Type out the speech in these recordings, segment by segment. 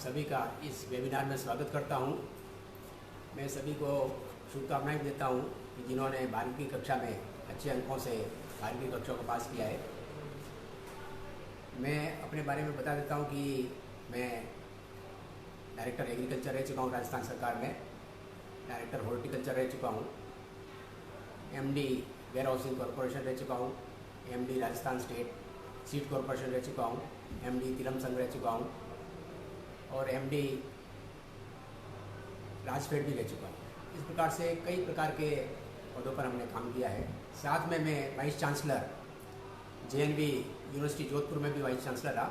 सभी का इस वेबिनार में स्वागत करता हूं। मैं सभी को शुभकामनाएं देता हूं कि जिन्होंने 12वीं कक्षा में अच्छे अंकों से 12वीं कक्षा को पास किया है। मैं अपने बारे में बता देता हूं कि मैं डायरेक्टर एग्रीकल्चर रह चुका हूं राजस्थान सरकार में, डायरेक्टर हॉर्टिकल्चर रह चुका हूं, एमडी वेयर हाउसिंग कॉरपोरेशन रह चुका हूं, MD Rajasthan state seed corporation रह चुका हूं, एमडी तिलम संघ रह चुका हूं और एमडी राजफेड भी रह चुका हूँ। इस प्रकार से कई प्रकार के पदों पर हमने काम किया है। साथ में मैं vice chancellor JNV university Jodhpur में भी वाइस चांसलर रहा।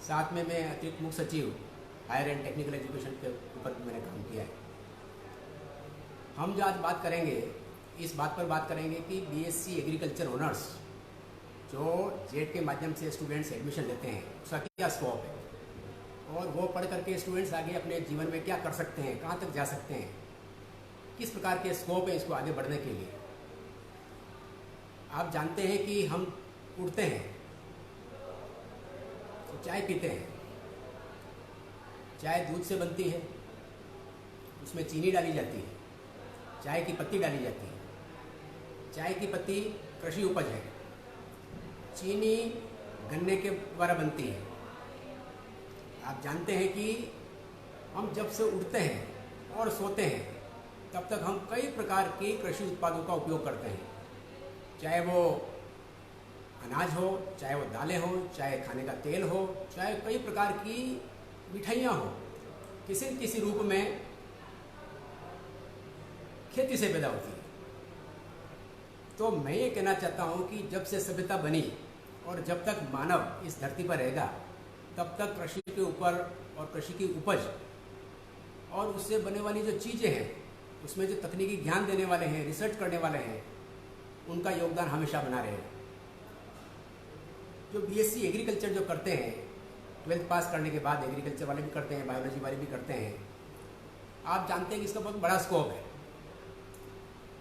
साथ में मैं अतिरिक्त मुख्य सचिव हायर एंड टेक्निकल एजुकेशन के ऊपर भी मैंने काम किया है। हम जो आज बात करेंगे, इस बात पर बात करेंगे कि बीएससी एग्रीकल्चर ऑनर्स जो जेट के माध्यम से स्टूडेंट्स एडमिशन लेते हैं उसका क्या स्कोप है और वो पढ़ करके स्टूडेंट्स आगे अपने जीवन में क्या कर सकते हैं, कहाँ तक जा सकते हैं, किस प्रकार के स्कोप है इसको आगे बढ़ने के लिए। आप जानते हैं कि हम उठते हैं तो चाय पीते हैं। चाय दूध से बनती है, उसमें चीनी डाली जाती है, चाय की पत्ती डाली जाती है। चाय की पत्ती कृषि उपज है, चीनी गन्ने के द्वारा बनती है। आप जानते हैं कि हम जब से उठते हैं और सोते हैं तब तक हम कई प्रकार के कृषि उत्पादों का उपयोग करते हैं, चाहे वो अनाज हो, चाहे वो दालें हो, चाहे खाने का तेल हो, चाहे कई प्रकार की मिठाइयाँ हो, किसी न किसी रूप में खेती से पैदा होती है। तो मैं ये कहना चाहता हूँ कि जब से सभ्यता बनी और जब तक मानव इस धरती पर रहेगा तब तक कृषि के ऊपर और कृषि की उपज और उससे बनने वाली जो चीज़ें हैं, उसमें जो तकनीकी ज्ञान देने वाले हैं, रिसर्च करने वाले हैं, उनका योगदान हमेशा बना रहेगा। जो बीएससी एग्रीकल्चर जो करते हैं, 12th पास करने के बाद एग्रीकल्चर वाले भी करते हैं, बायोलॉजी वाले भी करते हैं, आप जानते हैं कि इसका बहुत बड़ा स्कोप है।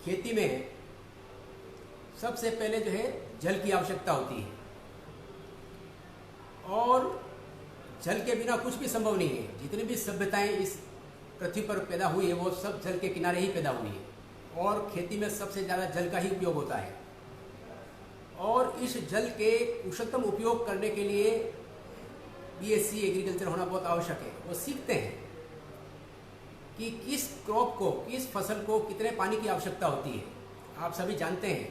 खेती में सबसे पहले जो है जल की आवश्यकता होती है और जल के बिना कुछ भी संभव नहीं है। जितनी भी सभ्यताएं इस पृथ्वी पर पैदा हुई है वो सब जल के किनारे ही पैदा हुई है और खेती में सबसे ज़्यादा जल का ही उपयोग होता है। और इस जल के कुशलतम उपयोग करने के लिए बीएससी एग्रीकल्चर होना बहुत आवश्यक है। वो सीखते हैं कि किस क्रॉप को, किस फसल को कितने पानी की आवश्यकता होती है। आप सभी जानते हैं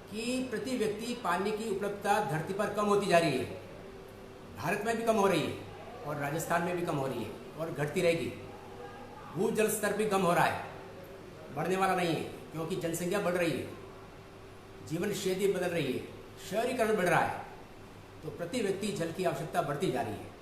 कि प्रति व्यक्ति पानी की उपलब्धता धरती पर कम होती जा रही है। भारत में भी कम हो रही है और राजस्थान में भी कम हो रही है और घटती रहेगी। भूजल स्तर भी कम हो रहा है, बढ़ने वाला नहीं है, क्योंकि जनसंख्या बढ़ रही है, जीवन शैली बदल रही है, शहरीकरण बढ़ रहा है। तो प्रति व्यक्ति जल की आवश्यकता बढ़ती जा रही है।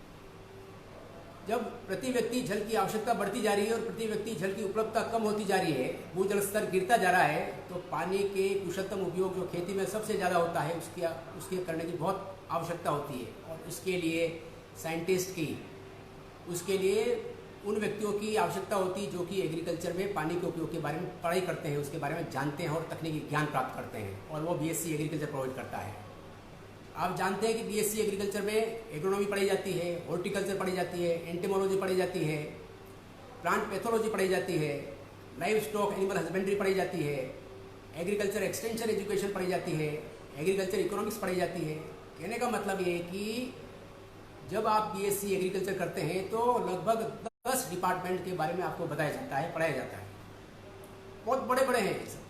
जब प्रति व्यक्ति जल की आवश्यकता बढ़ती जा रही है और प्रति व्यक्ति जल की उपलब्धता कम होती जा रही है, भूजल स्तर गिरता जा रहा है, तो पानी के कुशलतम उपयोग जो खेती में सबसे ज़्यादा होता है उसके करने की बहुत आवश्यकता होती है। और उसके लिए साइंटिस्ट की, उसके लिए उन व्यक्तियों की आवश्यकता होती है जो कि एग्रीकल्चर में पानी के उपयोग के बारे में पढ़ाई करते हैं, उसके बारे में जानते हैं और तकनीकी ज्ञान प्राप्त करते हैं, और वो बीएससी एग्रीकल्चर प्रोवाइड करता है। आप जानते हैं कि बीएससी एग्रीकल्चर में एग्रोनॉमी पढ़ी जाती है, हॉर्टिकल्चर पढ़ी जाती है, एंटेमोलॉजी पढ़ी जाती है, प्लांट पैथोलॉजी पढ़ी जाती है, लाइव स्टॉक एनिमल हस्बेंड्री पढ़ी जाती है, एग्रीकल्चर एक्सटेंशन एजुकेशन पढ़ी जाती है, एग्रीकल्चर इकोनॉमिक्स पढ़ी जाती है। कहने का मतलब ये है कि जब आप बीएससी एग्रीकल्चर करते हैं तो लगभग 10 डिपार्टमेंट के बारे में आपको बताया जाता है, पढ़ाया जाता है। बहुत बड़े बड़े हैं ये सब।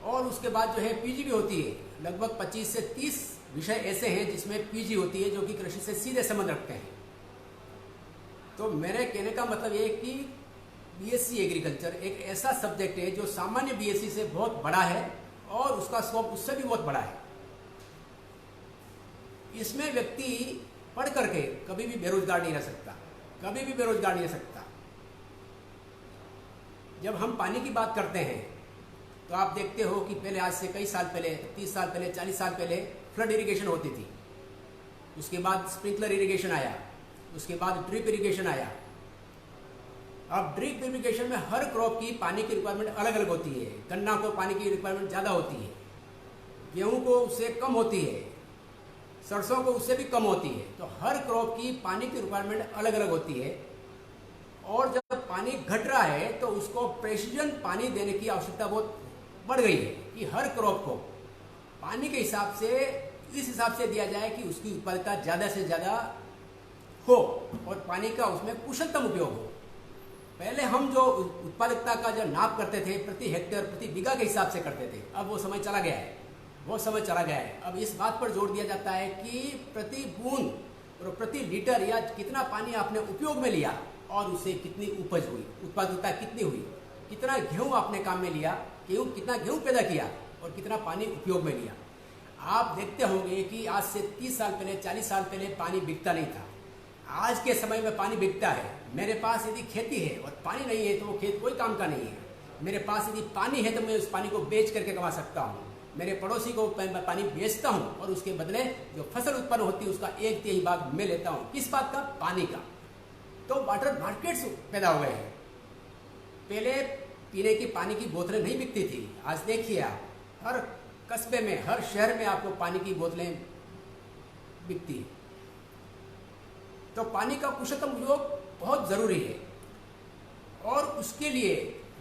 और उसके बाद जो है पीजी भी होती है। लगभग 25 से 30 विषय ऐसे हैं जिसमें पीजी होती है जो कि कृषि से सीधे संबंध रखते हैं। तो मेरे कहने का मतलब ये है कि बीएससी एग्रीकल्चर एक ऐसा सब्जेक्ट है जो सामान्य बीएससी से बहुत बड़ा है और उसका स्कोप उससे भी बहुत बड़ा है। इसमें व्यक्ति पढ़ करके कभी भी बेरोजगार नहीं रह सकता, कभी भी बेरोजगार नहीं रह सकता। जब हम पानी की बात करते हैं तो आप देखते हो कि पहले, आज से कई साल पहले, 30 साल पहले, 40 साल पहले फ्लड इरिगेशन होती थी। उसके बाद स्प्रिंकलर इरिगेशन आया, उसके बाद ड्रिप इरिगेशन आया। अब ड्रिप इरिगेशन में हर क्रॉप की पानी की रिक्वायरमेंट अलग अलग होती है। गन्ना को पानी की रिक्वायरमेंट ज़्यादा होती है, गेहूं को उससे कम होती है, सरसों को उससे भी कम होती है। तो हर क्रॉप की पानी की रिक्वायरमेंट अलग अलग होती है, और जब पानी घट रहा है तो उसको प्रेसिजन पानी देने की आवश्यकता बहुत बढ़ गई है कि हर क्रॉप को पानी के हिसाब से, इस हिसाब से दिया जाए कि उसकी उत्पादकता ज़्यादा से ज़्यादा हो और पानी का उसमें कुशलतम उपयोग हो। पहले हम जो उत्पादकता का जो नाप करते थे प्रति हेक्टेयर प्रति बीघा के हिसाब से करते थे, अब वो समय चला गया है, वो समय चला गया है। अब इस बात पर जोर दिया जाता है कि प्रति बूंद और प्रति लीटर या कितना पानी आपने उपयोग में लिया और उससे कितनी उपज हुई, उत्पादकता कितनी हुई, कितना गेहूँ आपने काम में लिया, कितना गेहूँ पैदा किया और कितना पानी उपयोग में लिया। आप देखते होंगे कि आज से 30 साल पहले, 40 साल पहले पानी बिकता नहीं था। आज के समय में पानी बिकता है। मेरे पास यदि खेती है और पानी नहीं है तो वो खेत कोई काम का नहीं है। मेरे पास यदि पानी है तो मैं उस पानी को बेच करके कमा सकता हूँ। मेरे पड़ोसी को मैं पानी बेचता हूँ और उसके बदले जो फसल उत्पन्न होती है उसका 1/3 भाग मैं लेता हूँ। किस बात का? पानी का। तो वाटर मार्केट्स पैदा हो गए हैं। पहले पीने की पानी की बोतलें नहीं बिकती थी। आज देखिए आप, हर कस्बे में, हर शहर में आपको पानी की बोतलें बिकती हैं। तो पानी का कुशलतम उपयोग बहुत ज़रूरी है, और उसके लिए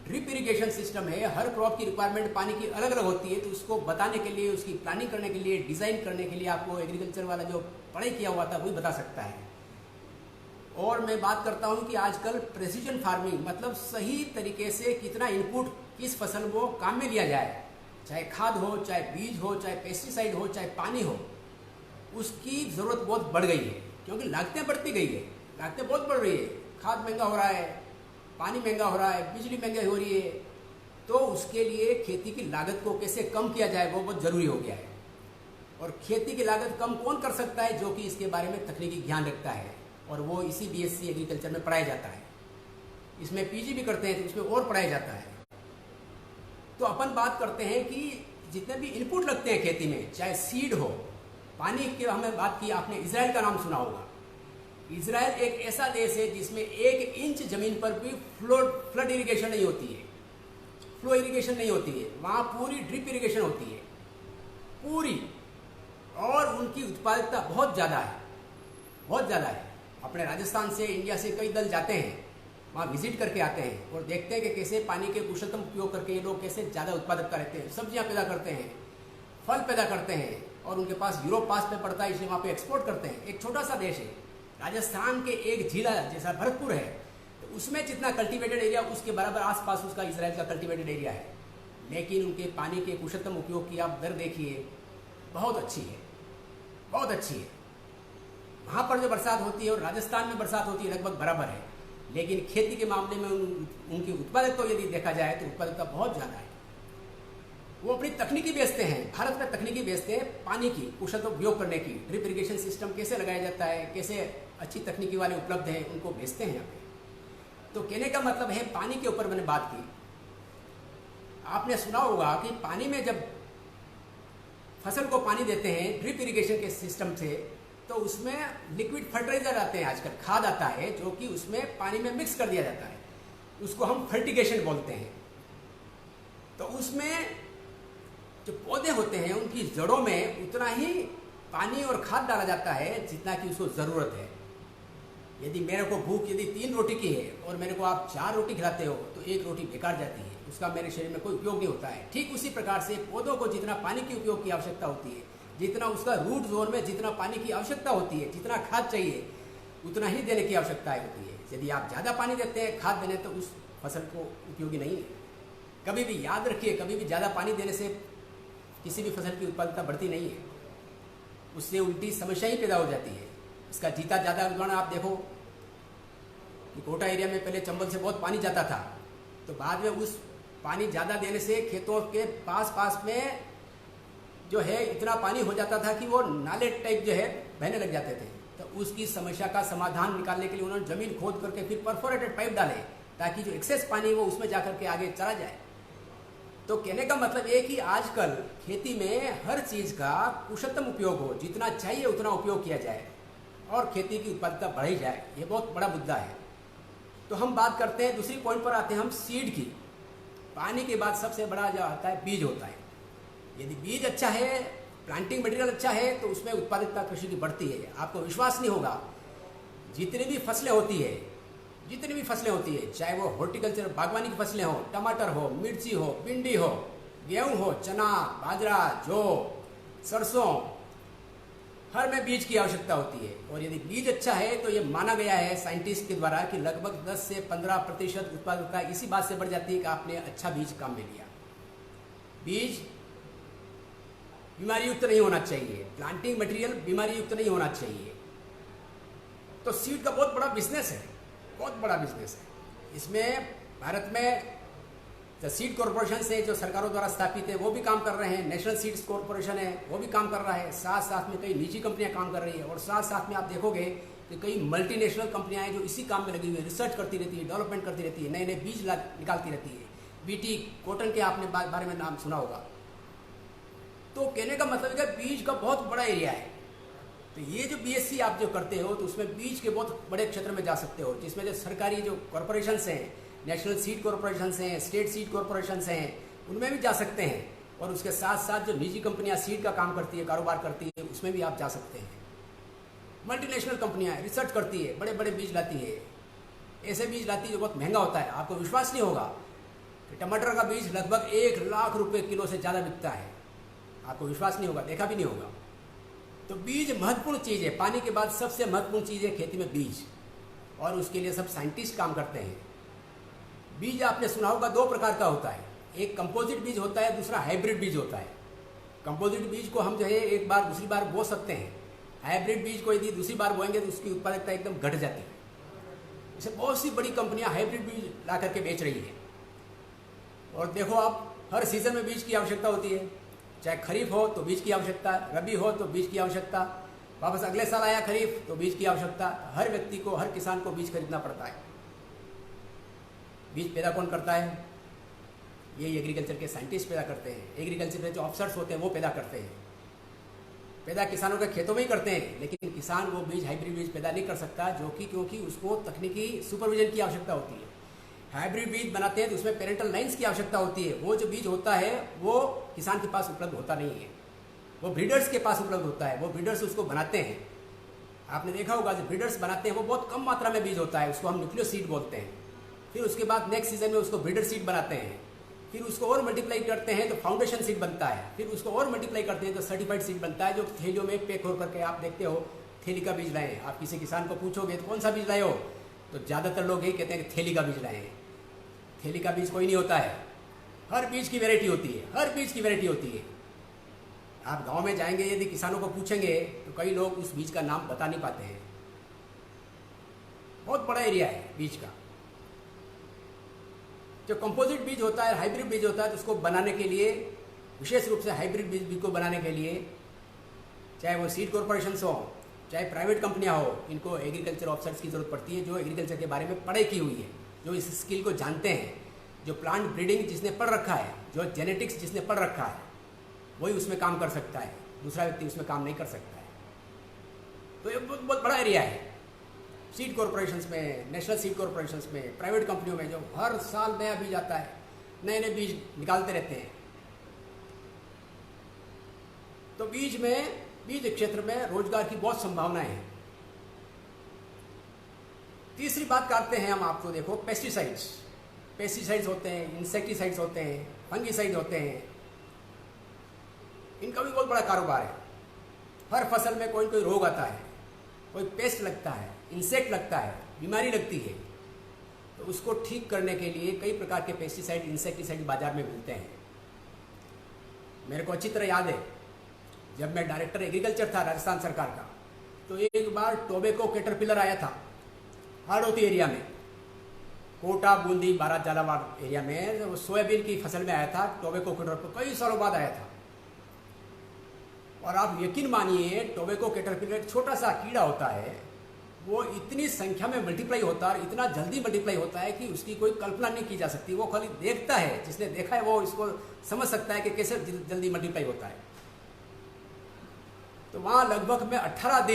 ड्रिप इरिगेशन सिस्टम है। हर क्रॉप की रिक्वायरमेंट पानी की अलग अलग होती है, तो उसको बताने के लिए, उसकी प्लानिंग करने के लिए, डिज़ाइन करने के लिए आपको एग्रीकल्चर वाला जो पढ़ाई किया हुआ था वही बता सकता है। और मैं बात करता हूँ कि आजकल प्रेसिजन फार्मिंग, मतलब सही तरीके से कितना इनपुट किस फसल को काम में लिया जाए, चाहे खाद हो, चाहे बीज हो, चाहे पेस्टिसाइड हो, चाहे पानी हो, उसकी ज़रूरत बहुत बढ़ गई है। क्योंकि लागतें बढ़ती गई है, लागतें बहुत बढ़ रही है। खाद महंगा हो रहा है, पानी महंगा हो रहा है, बिजली महंगी हो रही है। तो उसके लिए खेती की लागत को कैसे कम किया जाए वो बहुत ज़रूरी हो गया है। और खेती की लागत कम कौन कर सकता है? जो कि इसके बारे में तकनीकी ज्ञान रखता है, और वो इसी BSc एग्रीकल्चर में पढ़ाया जाता है। इसमें PG भी करते हैं तो उसमें और पढ़ाया जाता है। तो अपन बात करते हैं कि जितने भी इनपुट लगते हैं खेती में, चाहे सीड हो, पानी की हमें बात की, आपने इजराइल का नाम सुना होगा। इजराइल एक ऐसा देश है जिसमें 1 इंच जमीन पर भी फ्लड इरिगेशन नहीं होती है, फ्लो इरिगेशन नहीं होती है। वहाँ पूरी ड्रिप इरिगेशन होती है, पूरी। और उनकी उत्पादकता बहुत ज़्यादा है, बहुत ज़्यादा है। अपने राजस्थान से, इंडिया से कई दल जाते हैं, वहाँ विजिट करके आते हैं और देखते हैं कि कैसे पानी के कुशलतम उपयोग करके ये लोग कैसे ज़्यादा उत्पादकता रहते हैं। सब्जियाँ पैदा करते हैं, फल पैदा करते हैं, और उनके पास यूरोप पास पे पड़ता है, इसलिए वहाँ पे एक्सपोर्ट करते हैं। एक छोटा सा देश है, राजस्थान के एक जिला जैसा भरतपुर है, तो उसमें जितना कल्टीवेटेड एरिया उसके बराबर आसपास उसका इजराइल का कल्टीवेटेड एरिया है। लेकिन उनके पानी के कुशलतम उपयोग की आप दर देखिए, बहुत अच्छी है, बहुत अच्छी है। वहाँ पर जो बरसात होती है और राजस्थान में बरसात होती है लगभग बराबर है। लेकिन खेती के मामले में उनकी उत्पादकता यदि देखा जाए तो उत्पादकता बहुत ज़्यादा है। वो अपनी तकनीकी बेचते हैं, भारत में तकनीकी बेचते हैं पानी की कुशलता उपयोग करने की। ड्रिप इरिगेशन सिस्टम कैसे लगाया जाता है, कैसे अच्छी तकनीकी वाले उपलब्ध हैं, उनको बेचते हैं यहाँ पे। तो कहने का मतलब है, पानी के ऊपर मैंने बात की। आपने सुना होगा कि पानी में जब फसल को पानी देते हैं ड्रिप इरिगेशन के सिस्टम से, तो उसमें लिक्विड फर्टिलाइजर आते हैं, आजकल खाद आता है जो कि उसमें पानी में मिक्स कर दिया जाता है, उसको हम फर्टिगेशन बोलते हैं। तो उसमें जो पौधे होते हैं उनकी जड़ों में उतना ही पानी और खाद डाला जाता है जितना कि उसको ज़रूरत है। यदि मेरे को भूख यदि 3 रोटी की है और मेरे को आप 4 रोटी खिलाते हो तो 1 रोटी बेकार जाती है, उसका मेरे शरीर में कोई उपयोग नहीं होता है। ठीक उसी प्रकार से पौधों को जितना पानी की उपयोग की आवश्यकता होती है, जितना उसका रूट जोन में जितना पानी की आवश्यकता होती है, जितना खाद चाहिए उतना ही देने की आवश्यकता होती है। यदि आप ज़्यादा पानी देते हैं, खाद देने, तो उस फसल को उपयोगी नहीं है। कभी भी याद रखिए, कभी भी ज़्यादा पानी देने से किसी भी फसल की उत्पादकता बढ़ती नहीं है, उससे उल्टी समस्या ही पैदा हो जाती है। इसका जीता ज़्यादा उदाहरण आप देखो कि कोटा एरिया में पहले चंबल से बहुत पानी जाता था, तो बाद में उस पानी ज़्यादा देने से खेतों के पास में जो है इतना पानी हो जाता था कि वो नाले टाइप जो है बहने लग जाते थे। तो उसकी समस्या का समाधान निकालने के लिए उन्होंने ज़मीन खोद करके फिर परफोरेटेड पाइप डाले, ताकि जो एक्सेस पानी वो उसमें जा करके आगे चला जाए। तो कहने का मतलब ये कि आजकल खेती में हर चीज़ का कुशलतम उपयोग हो, जितना चाहिए उतना उपयोग किया जाए और खेती की उत्पादकता बढ़ाई जाए, ये बहुत बड़ा मुद्दा है। तो हम बात करते हैं, दूसरी पॉइंट पर आते हैं हम सीड की। पानी के बाद सबसे बड़ा जो आता है बीज होता है। यदि बीज अच्छा है प्लांटिंग मटेरियल अच्छा है तो उसमें उत्पादकता कृषि की बढ़ती है। आपको विश्वास नहीं होगा, जितनी भी फसलें होती है, चाहे वो हॉर्टिकल्चर बागवानी की फसलें हो, टमाटर हो, मिर्ची हो, भिंडी हो, गेहूं हो, चना, बाजरा, जौ, सरसों, हर में बीज की आवश्यकता होती है। और यदि बीज अच्छा है तो ये माना गया है साइंटिस्ट के द्वारा कि लगभग 10 से 15% उत्पादकता इसी बात से बढ़ जाती है कि आपने अच्छा बीज काम में लिया। बीज बीमारी युक्त नहीं होना चाहिए, प्लांटिंग मटेरियल बीमारी युक्त नहीं होना चाहिए। तो सीड का बहुत बड़ा बिजनेस है, बहुत बड़ा बिजनेस है। इसमें भारत में जो सीड कॉरपोरेशन है जो सरकारों द्वारा स्थापित है वो भी काम कर रहे हैं, नेशनल सीड्स कॉरपोरेशन है वो भी काम कर रहा है, साथ साथ में कई निजी कंपनियां काम कर रही है, और साथ साथ में आप देखोगे कि कई मल्टीनेशनल कंपनियां हैं जो इसी काम में लगी हुई है, रिसर्च करती रहती है, डेवलपमेंट करती रहती है, नए नए बीज निकालती रहती है। बीटी कॉटन के आपने बारे में नाम सुना होगा। तो कहने का मतलब है कि बीज का बहुत बड़ा एरिया है। तो ये जो बीएससी आप जो करते हो तो उसमें बीज के बहुत बड़े क्षेत्र में जा सकते हो, जिसमें जो सरकारी जो कॉरपोरेशंस हैं, नेशनल सीड कॉरपोरेशंस हैं, स्टेट सीड कॉरपोरेशंस हैं, उनमें भी जा सकते हैं। और उसके साथ साथ जो निजी कंपनियां सीड का काम करती है, कारोबार करती है, उसमें भी आप जा सकते हैं। मल्टीनेशनल कंपनियां रिसर्च करती है, बड़े बड़े बीज लाती है, ऐसे बीज लाती है जो बहुत महंगा होता है। आपको विश्वास नहीं होगा कि टमाटर का बीज लगभग 1 लाख रुपए किलो से ज़्यादा बिकता है। आपको विश्वास नहीं होगा, देखा भी नहीं होगा। तो बीज महत्वपूर्ण चीज़ है, पानी के बाद सबसे महत्वपूर्ण चीज़ है खेती में बीज, और उसके लिए सब साइंटिस्ट काम करते हैं। बीज आपने सुना होगा 2 प्रकार का होता है, एक कंपोजिट बीज होता है, दूसरा हाइब्रिड बीज होता है। कंपोजिट बीज को हम जो है एक बार दूसरी बार बो सकते हैं, हाइब्रिड बीज को यदि दूसरी बार बोएंगे तो उसकी उत्पादकता एकदम घट जाती है। इसे बहुत सी बड़ी कंपनियां हाइब्रिड बीज ला करके बेच रही है। और देखो आप, हर सीजन में बीज की आवश्यकता होती है, चाहे खरीफ हो तो बीज की आवश्यकता, रबी हो तो बीज की आवश्यकता, वापस अगले साल आया खरीफ तो बीज की आवश्यकता। हर व्यक्ति को, हर किसान को बीज खरीदना पड़ता है। बीज पैदा कौन करता है? ये एग्रीकल्चर के साइंटिस्ट पैदा करते हैं, एग्रीकल्चर के जो ऑफिसर्स होते हैं वो पैदा करते हैं। पैदा किसानों के खेतों में ही करते हैं, लेकिन किसान वो बीज, हाइब्रिड बीज पैदा नहीं कर सकता, क्योंकि उसको तकनीकी सुपरविजन की आवश्यकता होती है। हाइब्रिड बीज बनाते हैं तो उसमें पेरेंटल लाइन्स की आवश्यकता होती है। वो जो बीज होता है वो किसान के पास उपलब्ध होता नहीं है, वो ब्रीडर्स के पास उपलब्ध होता है। वो ब्रीडर्स उसको बनाते हैं। आपने देखा होगा जो ब्रीडर्स बनाते हैं वो बहुत कम मात्रा में बीज होता है, उसको हम न्यूक्लियो सीड बोलते हैं। फिर उसके बाद नेक्स्ट सीजन में उसको ब्रीडर सीड बनाते हैं, फिर उसको और मल्टीप्लाई करते हैं तो फाउंडेशन सीड बनता है, फिर उसको और मल्टीप्लाई करते हैं तो सर्टिफाइड सीड बनता है, जो थैलियों में पैक हो करके आप देखते हो थैली का बीज लाए। आप किसी किसान को पूछोगे तो कौन सा बीज लाए हो, तो ज़्यादातर लोग यही कहते हैं कि थैली का बीज लाए हैं। थैली का बीज कोई नहीं होता है, हर बीज की वैरायटी होती है, हर बीज की वैरायटी होती है। आप गांव में जाएंगे, यदि किसानों को पूछेंगे तो कई लोग उस बीज का नाम बता नहीं पाते हैं। बहुत बड़ा एरिया है बीज का। जो कंपोजिट बीज होता है, हाइब्रिड बीज होता है, तो उसको बनाने के लिए, विशेष रूप से हाइब्रिड बीज को बनाने के लिए, चाहे वो सीड कॉरपोरेशन हो, चाहे प्राइवेट कंपनियां हो, इनको एग्रीकल्चर ऑफिसर्स की जरूरत पड़ती है जो एग्रीकल्चर के बारे में पढ़ाई की हुई है, जो इस स्किल को जानते हैं। जो प्लांट ब्रीडिंग जिसने पढ़ रखा है, जो जेनेटिक्स जिसने पढ़ रखा है, वही उसमें काम कर सकता है, दूसरा व्यक्ति उसमें काम नहीं कर सकता है। तो ये बहुत बड़ा एरिया है। सीड कॉरपोरेशंस में, नेशनल सीड कॉरपोरेशंस में, प्राइवेट कंपनियों में जो हर साल नया बीज आता है, नए नए बीज निकालते रहते हैं। तो बीज क्षेत्र में रोजगार की बहुत संभावनाएं हैं। तीसरी बात करते हैं हम, आपको देखो पेस्टिसाइड्स होते हैं, इंसेक्टिसाइड्स होते हैं, फंगिसाइड होते हैं, इनका भी बहुत बड़ा कारोबार है। हर फसल में कोई कोई रोग आता है, कोई पेस्ट लगता है, इंसेक्ट लगता है, बीमारी लगती है, तो उसको ठीक करने के लिए कई प्रकार के पेस्टिसाइड, इंसेक्टिसाइड बाजार में मिलते हैं। मेरे को अच्छी तरह याद है, जब मैं डायरेक्टर एग्रीकल्चर था राजस्थान सरकार का, तो एक बार टोबैको कैटरपिलर आया था हाड़ौती एरिया में, कोटा, बूंदी, बारात, झालावाड़ एरिया में। वो सोयाबीन की फसल में आया था टोबैको कैटरपिलर, कई सालों बाद आया था। और आप यकीन मानिए, टोबैको कैटरपिलर एक छोटा सा कीड़ा होता है, वो इतनी संख्या में मल्टीप्लाई होता है और इतना जल्दी मल्टीप्लाई होता है कि उसकी कोई कल्पना नहीं की जा सकती। वो खाली देखता है, जिसने देखा है वो इसको समझ सकता है कि कैसे जल्दी मल्टीप्लाई होता है। तो वहाँ लगभग मैं 18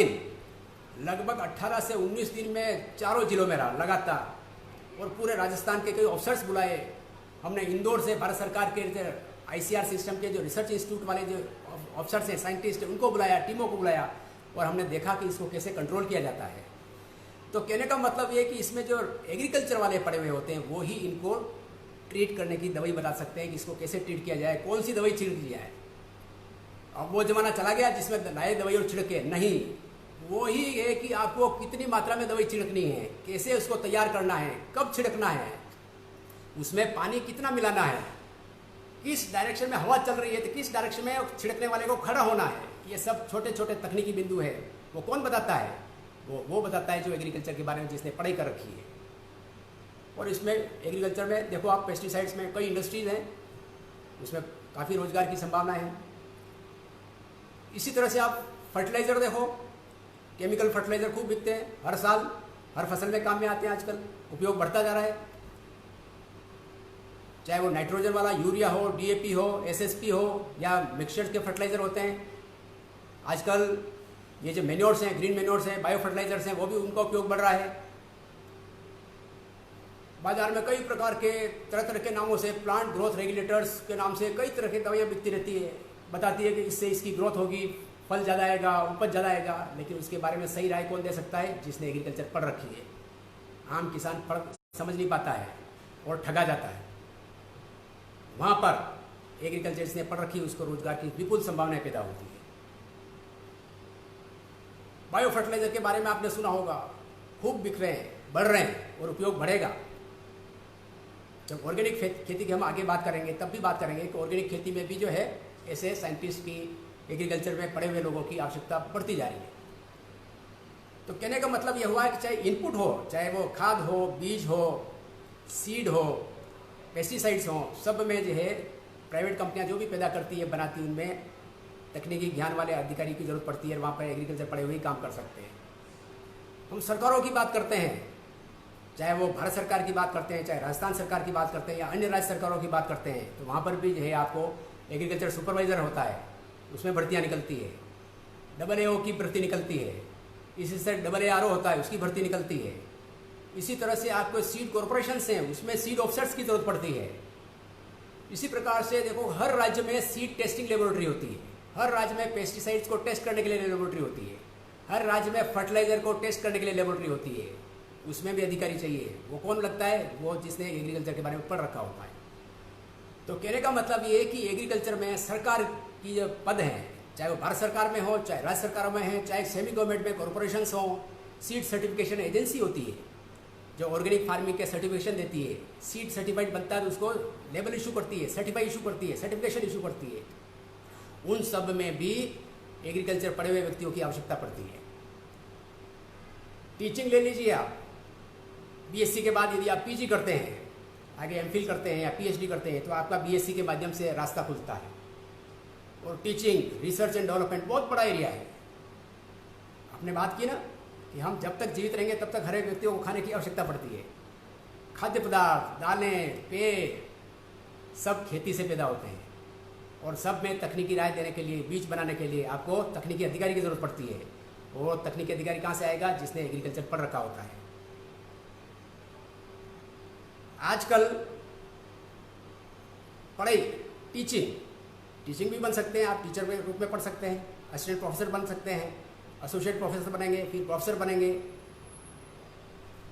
से 19 दिन में चारों जिलों में रहा लगातार, और पूरे राजस्थान के कई ऑफिसर्स बुलाए हमने। इंदौर से भारत सरकार के ICR सिस्टम के जो रिसर्च इंस्टीट्यूट वाले जो ऑफिसर्स हैं, साइंटिस्ट हैं, उनको बुलाया, टीमों को बुलाया और हमने देखा कि इसको कैसे कंट्रोल किया जाता है। तो कहने का मतलब ये कि इसमें जो एग्रीकल्चर वाले पड़े हुए होते हैं वो ही इनको ट्रीट करने की दवाई बता सकते हैं कि इसको कैसे ट्रीट किया जाए, कौन सी दवाई छिड़की जाए। अब वो ज़माना चला गया जिसमें लाए दवाई और छिड़के, नहीं, वो ही है कि आपको कितनी मात्रा में दवाई छिड़कनी है, कैसे उसको तैयार करना है, कब छिड़कना है, उसमें पानी कितना मिलाना है, किस डायरेक्शन में हवा चल रही है तो किस डायरेक्शन में छिड़कने वाले को खड़ा होना है। ये सब छोटे छोटे तकनीकी बिंदु है। वो कौन बताता है? वो बताता है जो एग्रीकल्चर के बारे में जिसने पढ़ाई कर रखी है। और इसमें एग्रीकल्चर में देखो आप, पेस्टिसाइड्स में कई इंडस्ट्रीज हैं, उसमें काफ़ी रोजगार की संभावना है। इसी तरह से आप फर्टिलाइज़र देखो, केमिकल फर्टिलाइज़र खूब बिकते हैं, हर साल हर फसल में काम में आते हैं। आजकल उपयोग बढ़ता जा रहा है, चाहे वो नाइट्रोजन वाला यूरिया हो, डीएपी हो, एसएसपी हो या मिक्सचर्स के फर्टिलाइज़र होते हैं। आजकल ये जो मेन्योर्स हैं, ग्रीन मेन्योर्स हैं, बायो फर्टिलाइजर्स हैं, वो भी उनका उपयोग बढ़ रहा है। बाजार में कई प्रकार के तरह तरह के नामों से, प्लांट ग्रोथ रेगुलेटर्स के नाम से कई तरह की दवाइयाँ बिकती रहती है, बताती है कि इससे इसकी ग्रोथ होगी, फल ज़्यादा आएगा, उपज ज़्यादा आएगा। लेकिन उसके बारे में सही राय कौन दे सकता है? जिसने एग्रीकल्चर पढ़ रखी है। आम किसान पढ़ समझ नहीं पाता है और ठगा जाता है। वहाँ पर एग्रीकल्चर जिसने पढ़ रखी है उसको रोजगार की विपुल संभावनाएं पैदा होती है। बायो फर्टिलाइजर के बारे में आपने सुना होगा, खूब बिक रहे हैं, बढ़ रहे हैं और उपयोग बढ़ेगा। जब ऑर्गेनिक खेती की हम आगे बात करेंगे तब भी बात करेंगे कि ऑर्गेनिक खेती में भी जो है ऐसे साइंटिस्ट की, एग्रीकल्चर में पढ़े हुए लोगों की आवश्यकता बढ़ती जा रही है। तो कहने का मतलब यह हुआ कि चाहे इनपुट हो, चाहे वो खाद हो, बीज हो, सीड हो, पेस्टिसाइड्स हो, सब में जो है प्राइवेट कंपनियां जो भी पैदा करती है, बनाती है, उनमें तकनीकी ज्ञान वाले अधिकारी की जरूरत पड़ती है। वहाँ पर एग्रीकल्चर पढ़े हुए ही काम कर सकते हैं। हम सरकारों की बात करते हैं, चाहे वो भारत सरकार की बात करते हैं, चाहे राजस्थान सरकार की बात करते हैं या अन्य राज्य सरकारों की बात करते हैं, तो वहाँ पर भी जो है आपको एग्रीकल्चर सुपरवाइजर होता है, उसमें भर्तियाँ निकलती है। AAO की भर्ती निकलती है, इसी से AARO होता है, उसकी भर्ती निकलती है। इसी तरह से आपको सीड कॉरपोरेशंस हैं, उसमें सीड ऑफिसर्स की जरूरत पड़ती है। इसी प्रकार से देखो, हर राज्य में सीड टेस्टिंग लेबोरेटरी होती है, हर राज्य में पेस्टिसाइड्स को टेस्ट करने के लिए लेबोरेटरी होती है, हर राज्य में फर्टिलाइजर को टेस्ट करने के लिए लेबोरेटरी होती है। उसमें भी अधिकारी चाहिए। वो कौन लगता है? वो जिसने एग्रीकल्चर के बारे में पढ़ रखा होता है। तो कहने का मतलब ये है कि एग्रीकल्चर में सरकार की जो पद हैं, चाहे वो भारत सरकार में हो, चाहे राज्य सरकारों में है, चाहे सेमी गवर्नमेंट में कॉरपोरेशन हो, सीड सर्टिफिकेशन एजेंसी होती है जो ऑर्गेनिक फार्मिंग के सर्टिफिकेशन देती है। सीड सर्टिफाइड बनता है तो उसको लेबल इशू करती है, सर्टिफाई इशू करती है, सर्टिफिकेशन इशू करती है। उन सब में भी एग्रीकल्चर पढ़े हुए व्यक्तियों की आवश्यकता पड़ती है। टीचिंग ले लीजिए आप, बीएससी के बाद यदि आप पीजी करते हैं, आगे एमफिल करते हैं या पीएचडी करते हैं, तो आपका बीएससी के माध्यम से रास्ता खुलता है। और टीचिंग, रिसर्च एंड डेवलपमेंट बहुत बड़ा एरिया है। आपने बात की ना कि हम जब तक जीवित रहेंगे तब तक हर एक व्यक्ति को खाने की आवश्यकता पड़ती है। खाद्य पदार्थ, दालें, पेय सब खेती से पैदा होते हैं और सब में तकनीकी राय देने के लिए, बीज बनाने के लिए आपको तकनीकी अधिकारी की जरूरत पड़ती है। और तकनीकी अधिकारी कहाँ से आएगा? जिसने एग्रीकल्चर पढ़ रखा होता है। आजकल पढ़ाई, टीचिंग भी बन सकते हैं आप, टीचर के रूप में पढ़ सकते हैं, असिस्टेंट प्रोफेसर बन सकते हैं, एसोसिएट प्रोफेसर बनेंगे, फिर प्रोफेसर बनेंगे।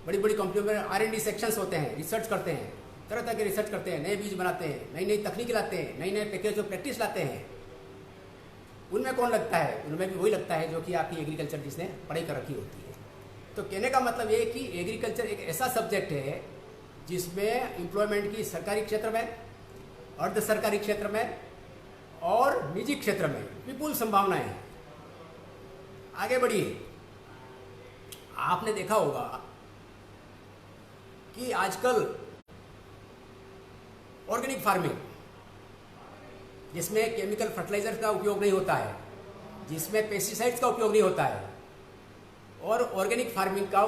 बड़ी बड़ी कंपनियों में R&D सेक्शंस होते हैं, रिसर्च करते हैं, तरह तरह के रिसर्च करते हैं, नए बीज बनाते हैं, नई नई तकनीक लाते हैं, नई नए पैकेज ऑफ प्रैक्टिस लाते हैं। उनमें कौन लगता है? उनमें भी वही लगता है जो कि आपकी एग्रीकल्चर जिसने पढ़ाई कर रखी होती है। तो कहने का मतलब ये कि एग्रीकल्चर एक ऐसा सब्जेक्ट है जिसमें एम्प्लॉयमेंट की सरकारी क्षेत्र में, अर्ध सरकारी क्षेत्र में और निजी क्षेत्र में विपुल संभावनाएं हैं। आगे बढ़िए। आपने देखा होगा कि आजकल ऑर्गेनिक फार्मिंग, जिसमें केमिकल फर्टिलाइजर का उपयोग नहीं होता है, जिसमें पेस्टिसाइड्स का उपयोग नहीं होता है, और ऑर्गेनिक फार्मिंग का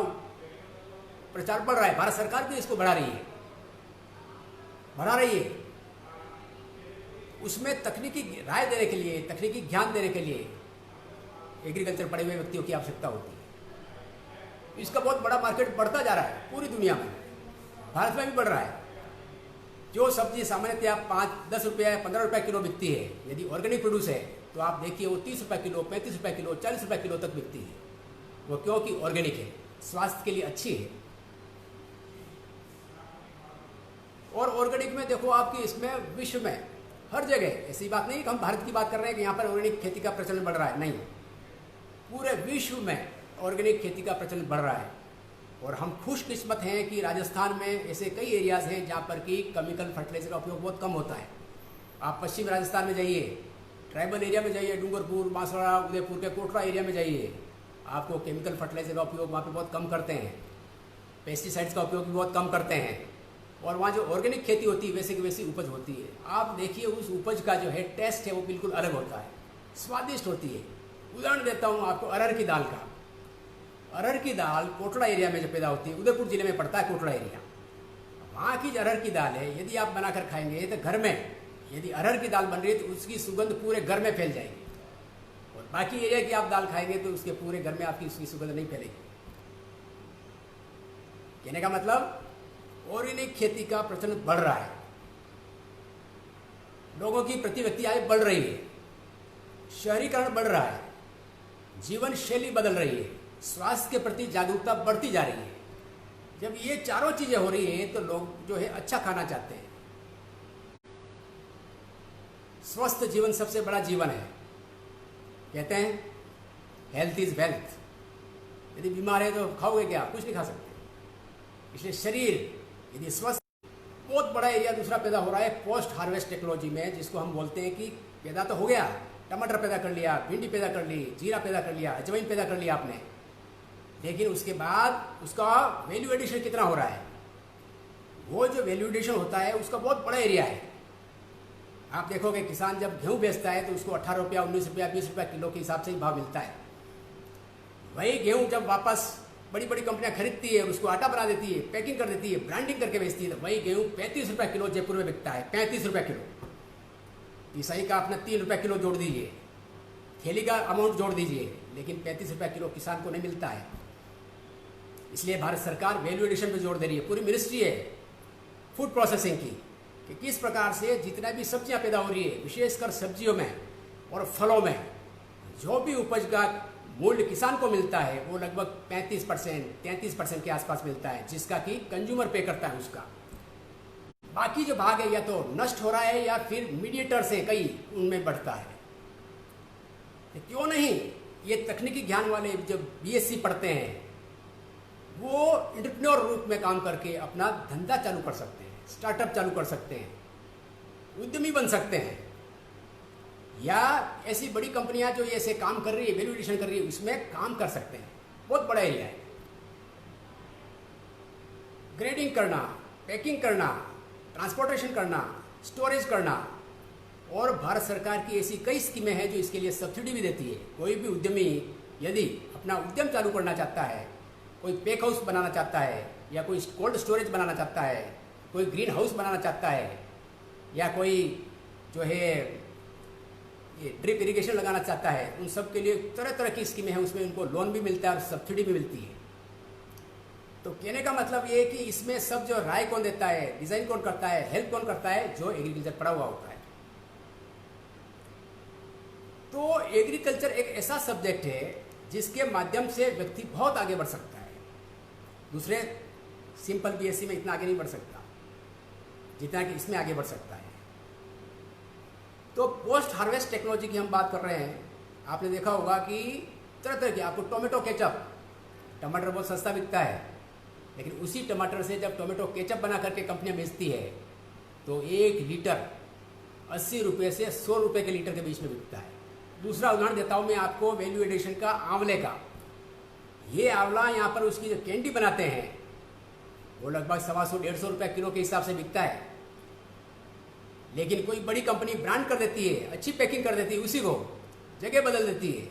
प्रचार बढ़ रहा है। भारत सरकार भी इसको बढ़ा रही है। उसमें तकनीकी राय देने के लिए, तकनीकी ज्ञान देने के लिए एग्रीकल्चर पढ़े हुए व्यक्तियों की आवश्यकता होती है। इसका बहुत बड़ा मार्केट बढ़ता जा रहा है पूरी दुनिया में, भारत में भी बढ़ रहा है। जो सब्जी सामान्यतः 5-10 रुपये 15 रुपये किलो बिकती है, यदि ऑर्गेनिक प्रोड्यूस है तो आप देखिए वो 30 रुपये किलो, 35 रुपये किलो, 40 रुपये किलो तक बिकती है। वो क्योंकि ऑर्गेनिक है, स्वास्थ्य के लिए अच्छी है। और ऑर्गेनिक में देखो आपकी इसमें विश्व में हर जगह, ऐसी बात नहीं कि हम भारत की बात कर रहे हैं कि यहाँ पर ऑर्गेनिक खेती का प्रचलन बढ़ रहा है, नहीं, पूरे विश्व में ऑर्गेनिक खेती का प्रचलन बढ़ रहा है। और हम खुशकिस्मत हैं कि राजस्थान में ऐसे कई एरियाज़ हैं जहाँ पर कि केमिकल फर्टिलाइजर का उपयोग बहुत कम होता है। आप पश्चिम राजस्थान में जाइए, ट्राइबल एरिया में जाइए, डूंगरपुर, बांसवाड़ा, उदयपुर के कोटरा एरिया में जाइए, आपको केमिकल फर्टिलाइजर का उपयोग वहाँ पे बहुत कम करते हैं, पेस्टिसाइड्स का उपयोग भी बहुत कम करते हैं। और वहाँ जो ऑर्गेनिक खेती होती है वैसे की वैसी उपज होती है। आप देखिए उस उपज का जो है टेस्ट है वो बिल्कुल अलग होता है, स्वादिष्ट होती है। उदाहरण देता हूँ आपको अरहर की दाल का। अरहर की दाल कोटड़ा एरिया में जो पैदा होती है, उदयपुर जिले में पड़ता है कोटड़ा एरिया, वहाँ की जो अरहर की दाल है यदि आप बनाकर खाएंगे तो घर में यदि अरहर की दाल बन रही है तो उसकी सुगंध पूरे घर में फैल जाएगी। और बाकी एरिया की आप दाल खाएंगे तो उसके पूरे घर में आपकी उसकी सुगंध नहीं फैलेगी। कहने का मतलब ऑर्गेनिक खेती का प्रचलन बढ़ रहा है, लोगों की प्रति व्यक्ति आय बढ़ रही है, शहरीकरण बढ़ रहा है, जीवन शैली बदल रही है, स्वास्थ्य के प्रति जागरूकता बढ़ती जा रही है। जब ये चारों चीजें हो रही हैं तो लोग जो है अच्छा खाना चाहते हैं। स्वस्थ जीवन सबसे बड़ा जीवन है। कहते हैं हेल्थ इज वेल्थ। यदि बीमार है तो खाओगे क्या? कुछ नहीं खा सकते। इसलिए शरीर यदि स्वस्थ, बहुत बड़ा एरिया दूसरा पैदा हो रहा है पोस्ट हार्वेस्ट टेक्नोलॉजी में, जिसको हम बोलते हैं कि पैदा तो हो गया, टमाटर पैदा कर लिया, भिंडी पैदा कर ली, जीरा पैदा कर लिया, अजवाइन पैदा कर लिया आपने, लेकिन उसके बाद उसका वैल्यू एडिशन कितना हो रहा है? वो जो वैल्यू एडिशन होता है उसका बहुत बड़ा एरिया है। आप देखोगे किसान जब गेहूं बेचता है तो उसको 18 रुपया, 19 रुपया, 20 रुपया किलो के हिसाब से ही भाव मिलता है। वही गेहूं जब वापस बड़ी बड़ी कंपनियां खरीदती है और उसको आटा बना देती है, पैकिंग कर देती है, ब्रांडिंग करके बेचती है, तो वही गेहूं 35 रुपया किलो जयपुर में बिकता है। 35 रुपया किलो। ईसाई का अपना 3 रुपया किलो जोड़ दीजिए, थैली का अमाउंट जोड़ दीजिए, लेकिन 35 रुपया किलो किसान को नहीं मिलता है। इसलिए भारत सरकार वैल्यू एडिशन पे जोर दे रही है। पूरी मिनिस्ट्री है फूड प्रोसेसिंग की, कि किस प्रकार से जितना भी सब्जियां पैदा हो रही है, विशेषकर सब्जियों में और फलों में, जो भी उपज का मूल्य किसान को मिलता है वो लगभग 35%, 33% के आसपास मिलता है, जिसका कि कंज्यूमर पे करता है उसका। बाकी जो भाग है या तो नष्ट हो रहा है या फिर मीडिएटर से कई उनमें बढ़ता है। क्यों नहीं ये तकनीकी ज्ञान वाले जब बीएससी पढ़ते हैं वो एंटरप्रेन्योर रूप में काम करके अपना धंधा चालू कर सकते हैं, स्टार्टअप चालू कर सकते हैं, उद्यमी बन सकते हैं। या ऐसी बड़ी कंपनियां जो ऐसे काम कर रही है, वैल्यू एडिशन कर रही है, उसमें काम कर सकते हैं। बहुत बड़ा एरिया है। ग्रेडिंग करना, पैकिंग करना, ट्रांसपोर्टेशन करना, स्टोरेज करना, और भारत सरकार की ऐसी कई स्कीमें हैं जो इसके लिए सब्सिडी भी देती है। कोई भी उद्यमी यदि अपना उद्यम चालू करना चाहता है, कोई पैक हाउस बनाना चाहता है, या कोई कोल्ड स्टोरेज बनाना चाहता है, कोई ग्रीन हाउस बनाना चाहता है, या कोई जो है ये ड्रिप इरिगेशन लगाना चाहता है, उन सब के लिए तरह तरह की स्कीमें हैं। उसमें उनको लोन भी मिलता है और सब्सिडी भी मिलती है। तो कहने का मतलब ये है कि इसमें सब जो राय कौन देता है, डिजाइन कौन करता है, हेल्प कौन करता है? जो एग्रीकल्चर पढ़ा हुआ होता है। तो एग्रीकल्चर एक ऐसा सब्जेक्ट है जिसके माध्यम से व्यक्ति बहुत आगे बढ़ सकता है। दूसरे सिंपल बीएससी में इतना आगे नहीं बढ़ सकता जितना कि इसमें आगे बढ़ सकता है। तो पोस्ट हार्वेस्ट टेक्नोलॉजी की हम बात कर रहे हैं। आपने देखा होगा कि तरह तरह की, आपको टोमेटो केचप, टमाटर बहुत सस्ता बिकता है, लेकिन उसी टमाटर से जब टोमेटो केचप बना करके कंपनियां बेचती है तो 1 लीटर 80 रुपये से 100 रुपये के लीटर के बीच में बिकता है। दूसरा उदाहरण देता हूं मैं आपको वैल्यू एडिशन का, आंवले का। ये आंवला यहाँ पर उसकी जो कैंडी बनाते हैं वो लगभग 125-150 रुपये किलो के हिसाब से बिकता है। लेकिन कोई बड़ी कंपनी ब्रांड कर देती है, अच्छी पैकिंग कर देती है, उसी को जगह बदल देती है,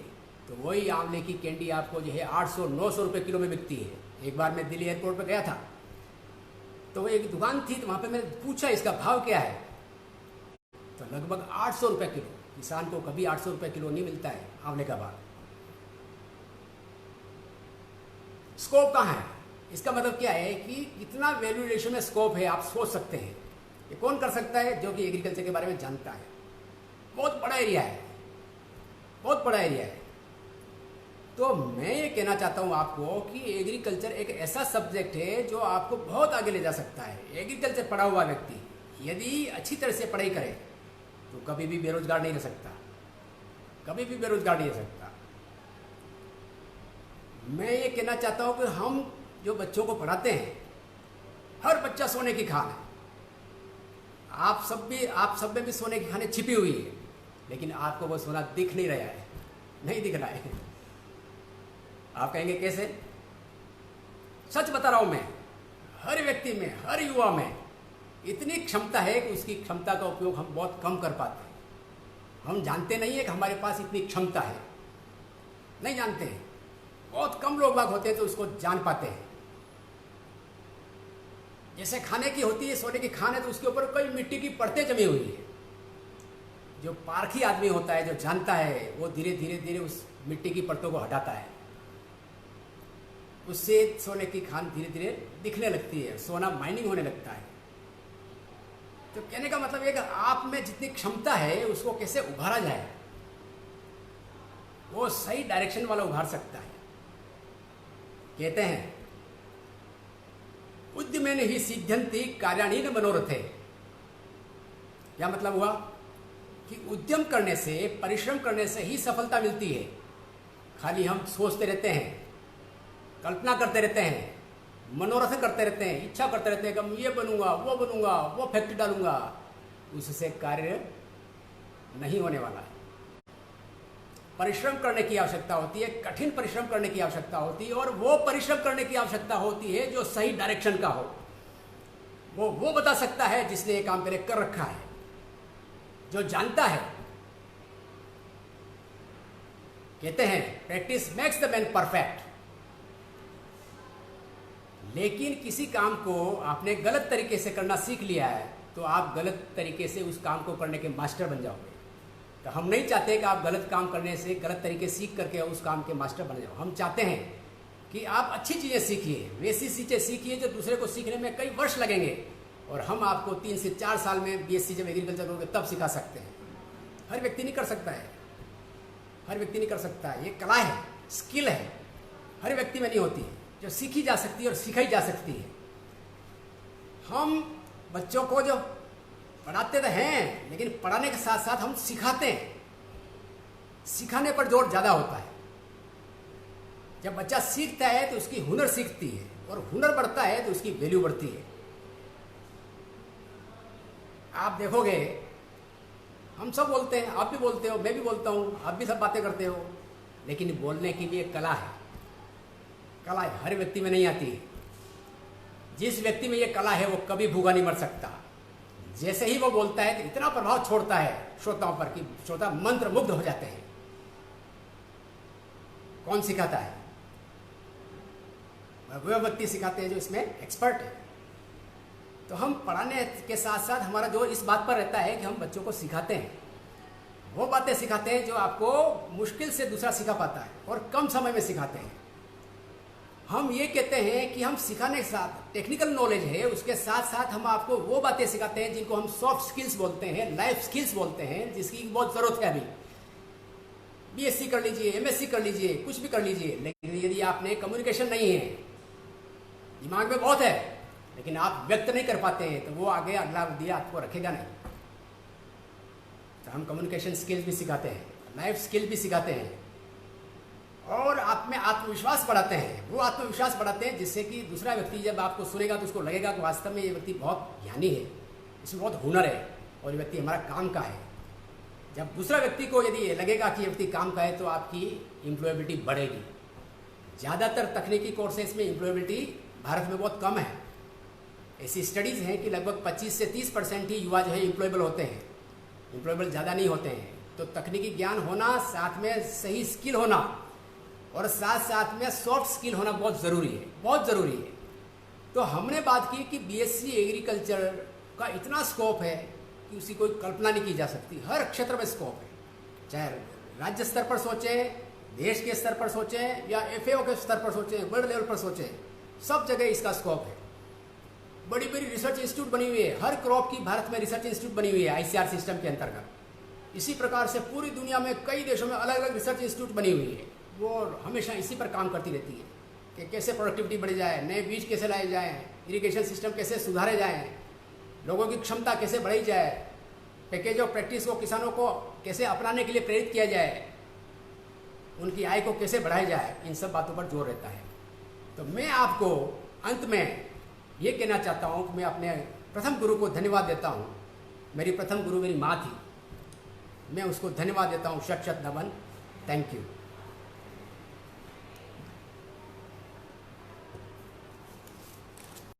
तो वही आंवले की कैंडी आपको जो है 800-900 रुपये किलो में बिकती है। एक बार मैं दिल्ली एयरपोर्ट पर गया था तो एक दुकान थी, तो वहाँ पे मैंने पूछा इसका भाव क्या है, तो लगभग 800 रुपये किलो। किसान को कभी 800 रुपये किलो नहीं मिलता है आंवले का भाव। स्कोप कहाँ है? इसका मतलब क्या है कि कितना वैल्यू एडिशन में स्कोप है, आप सोच सकते हैं। ये कौन कर सकता है? जो कि एग्रीकल्चर के बारे में जानता है। बहुत बड़ा एरिया है। बहुत बड़ा एरिया है। तो मैं ये कहना चाहता हूँ आपको कि एग्रीकल्चर एक ऐसा सब्जेक्ट है जो आपको बहुत आगे ले जा सकता है। एग्रीकल्चर पढ़ा हुआ व्यक्ति यदि अच्छी तरह से पढ़ाई करे तो कभी भी बेरोजगार नहीं रह सकता, कभी भी बेरोजगार नहीं रह सकता। मैं ये कहना चाहता हूँ कि हम जो बच्चों को पढ़ाते हैं, हर बच्चा सोने की खान है। आप सब में भी सोने की खाने छिपी हुई है, लेकिन आपको वो सोना दिख नहीं रहा है, नहीं दिख रहा है। आप कहेंगे कैसे? सच बता रहा हूं मैं, हर व्यक्ति में, हर युवा में इतनी क्षमता है कि उसकी क्षमता का उपयोग हम बहुत कम कर पाते हैं। हम जानते नहीं है कि हमारे पास इतनी क्षमता है, नहीं जानते हैं। बहुत कम लोग बाग होते हैं तो उसको जान पाते हैं। जैसे खाने की होती है, सोने की खान है, तो उसके ऊपर कई मिट्टी की परतें जमी हुई है। जो पारखी आदमी होता है, जो जानता है, वो धीरे धीरे धीरे उस मिट्टी की परतों को हटाता है। उससे सोने की खान धीरे धीरे दिखने लगती है, सोना माइनिंग होने लगता है। तो कहने का मतलब है कि आप में जितनी क्षमता है उसको कैसे उभारा जाए, वो सही डायरेक्शन वाला उभार सकता है। कहते हैं उद्यमेन ही सिद्ध्यन्ति कार्याणि न मनोरथे। क्या मतलब हुआ कि उद्यम करने से, परिश्रम करने से ही सफलता मिलती है। खाली हम सोचते रहते हैं, कल्पना करते रहते हैं, मनोरथ करते रहते हैं, इच्छा करते रहते हैं कि मैं ये बनूंगा, वो फैक्ट्री डालूंगा, उससे कार्य नहीं होने वाला है। परिश्रम करने की आवश्यकता होती है, कठिन परिश्रम करने की आवश्यकता होती है, और वो परिश्रम करने की आवश्यकता होती है जो सही डायरेक्शन का हो। वो बता सकता है जिसने ये काम पहले कर रखा है, जो जानता है। कहते हैं practice makes the man perfect. लेकिन किसी काम को आपने गलत तरीके से करना सीख लिया है तो आप गलत तरीके से उस काम को करने के मास्टर बन जाओगे। तो हम नहीं चाहते कि आप गलत काम करने से, गलत तरीके सीख करके उस काम के मास्टर बन जाओ। हम चाहते हैं कि आप अच्छी चीज़ें सीखिए, वैसी चीज़ें सीखिए जो दूसरे को सीखने में कई वर्ष लगेंगे, और हम आपको 3 से 4 साल में BSc जब एग्रीकल्चर करोगे तब सिखा सकते हैं। हर व्यक्ति नहीं कर सकता है, हर व्यक्ति नहीं कर सकता है। ये कला है, स्किल है, हर व्यक्ति में नहीं होती है, जो सीखी जा सकती है और सिखाई जा सकती है। हम बच्चों को जो पढ़ाते तो हैं, लेकिन पढ़ाने के साथ साथ हम सिखाते हैं। सिखाने पर जोर ज़्यादा होता है। जब बच्चा सीखता है तो उसकी हुनर सीखती है, और हुनर बढ़ता है तो उसकी वैल्यू बढ़ती है। आप देखोगे, हम सब बोलते हैं, आप भी बोलते हो, मैं भी बोलता हूँ, आप भी सब बातें करते हो, लेकिन बोलने की भी एक कला है। कला हर व्यक्ति में नहीं आती है। जिस व्यक्ति में ये कला है वो कभी भूखा नहीं मर सकता। जैसे ही वो बोलता है तो इतना प्रभाव छोड़ता है श्रोताओं पर कि श्रोता मंत्र मुग्ध हो जाते हैं। कौन सिखाता है? वह व्यक्ति सिखाते हैं जो इसमें एक्सपर्ट है। तो हम पढ़ाने के साथ साथ हमारा जोर इस बात पर रहता है कि हम बच्चों को सिखाते हैं, वो बातें सिखाते हैं जो आपको मुश्किल से दूसरा सिखा पाता है, और कम समय में सिखाते हैं। हम ये कहते हैं कि हम सिखाने के साथ टेक्निकल नॉलेज है, उसके साथ साथ हम आपको वो बातें सिखाते हैं जिनको हम सॉफ्ट स्किल्स बोलते हैं, लाइफ स्किल्स बोलते हैं, जिसकी बहुत ज़रूरत है। अभी BSc कर लीजिए, MSc कर लीजिए, कुछ भी कर लीजिए, लेकिन यदि आपने कम्युनिकेशन नहीं है, दिमाग में बहुत है लेकिन आप व्यक्त नहीं कर पाते हैं, तो वो आगे अगला दिया आपको रखेगा नहीं। तो हम कम्युनिकेशन स्किल्स भी सिखाते हैं, लाइफ स्किल भी सिखाते हैं, और आप में आत्मविश्वास बढ़ाते हैं। वो आत्मविश्वास बढ़ाते हैं जिससे कि दूसरा व्यक्ति जब आपको सुनेगा तो उसको लगेगा कि वास्तव में ये व्यक्ति बहुत ज्ञानी है, इसमें बहुत हुनर है, और ये व्यक्ति हमारा काम का है। जब दूसरा व्यक्ति को यदि लगेगा कि ये व्यक्ति काम का है तो आपकी एम्प्लॉयबिलिटी बढ़ेगी। ज़्यादातर तकनीकी कोर्सेज में एम्प्लॉयबिलिटी भारत में बहुत कम है। ऐसी स्टडीज़ हैं कि लगभग 25 से 30% ही युवा जो है एम्प्लॉयबल होते हैं, एम्प्लॉयबल ज़्यादा नहीं होते हैं। तो तकनीकी ज्ञान होना, साथ में सही स्किल होना, और साथ साथ में सॉफ्ट स्किल होना बहुत ज़रूरी है, बहुत ज़रूरी है। तो हमने बात की कि BSc एग्रीकल्चर का इतना स्कोप है कि उसकी कोई कल्पना नहीं की जा सकती। हर क्षेत्र में स्कोप है, चाहे राज्य स्तर पर सोचें, देश के स्तर पर सोचें, या FAO के स्तर पर सोचें, वर्ल्ड लेवल पर सोचें, सब जगह इसका स्कोप है। बड़ी बड़ी रिसर्च इंस्टीट्यूट बनी हुई है, हर क्रॉप की भारत में रिसर्च इंस्टीट्यूट बनी हुई है ICR सिस्टम के अंतर्गत। इसी प्रकार से पूरी दुनिया में कई देशों में अलग अलग रिसर्च इंस्टीट्यूट बनी हुई है, वो हमेशा इसी पर काम करती रहती है कि कैसे प्रोडक्टिविटी बढ़ी जाए, नए बीज कैसे लाए जाएँ, इरिगेशन सिस्टम कैसे सुधारे जाएँ, लोगों की क्षमता कैसे बढ़ाई जाए, पैकेज ऑफ प्रैक्टिस को किसानों को कैसे अपनाने के लिए प्रेरित किया जाए, उनकी आय को कैसे बढ़ाया जाए, इन सब बातों पर जोर रहता है। तो मैं आपको अंत में ये कहना चाहता हूँ कि मैं अपने प्रथम गुरु को धन्यवाद देता हूँ। मेरी प्रथम गुरु मेरी माँ थी, मैं उसको धन्यवाद देता हूँ, शत शत नमन। Thank you.